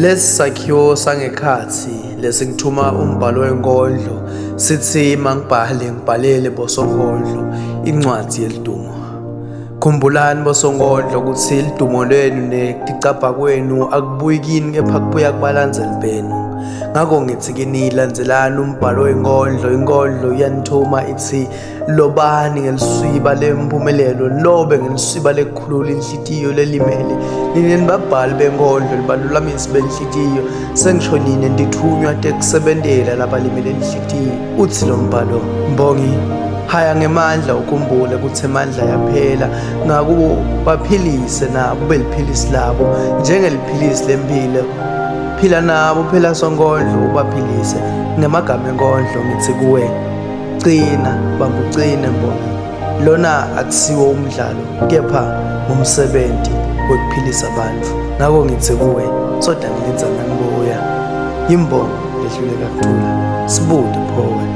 Lesakhiwo sangekhathi lesingithuma umbhalo wenkondlo sithi mangibhale ngibhalele bosonkondlo incwadi yelidumo. Khumbulani bosonkondlo ukuthi ilidumo lenu neticabha kwenu akubuyi kini kepha kubuya kubalandzeli benu. Ngakho ngithi kini landzelani umbhalo wenkondlo. Inkondlo iyanithuma ithi lobani ngeliswiba lempumelelo, lobe ngeliswiba lekukhulula inhlitiyo lelimele. Nine nibabhali benkondlo libalulamisi benhlitiyo, sengisho nine ndithunywa tekusebentela labalimele inhlitiyo. Uthi lo mbhalo, Mbongi, haya ngemandla ukhumbule kutsi emandla yaphela, ngakubo baphilise nabo beliphilisi labo njengeliphilisi lempilo. Phila nabo phela sonkondlo ubaphilise. Ngemagama enkondlo ngithi kuwe, cina bamba ucine Mbongi, lona akusiwo umdlalo kepha ngumsebenti wokuphilisa abantu. Ngakho ngithi kuwe, soda ngilenza ngangibuya, yimbongo lehluleka kuthula, Sibude poet.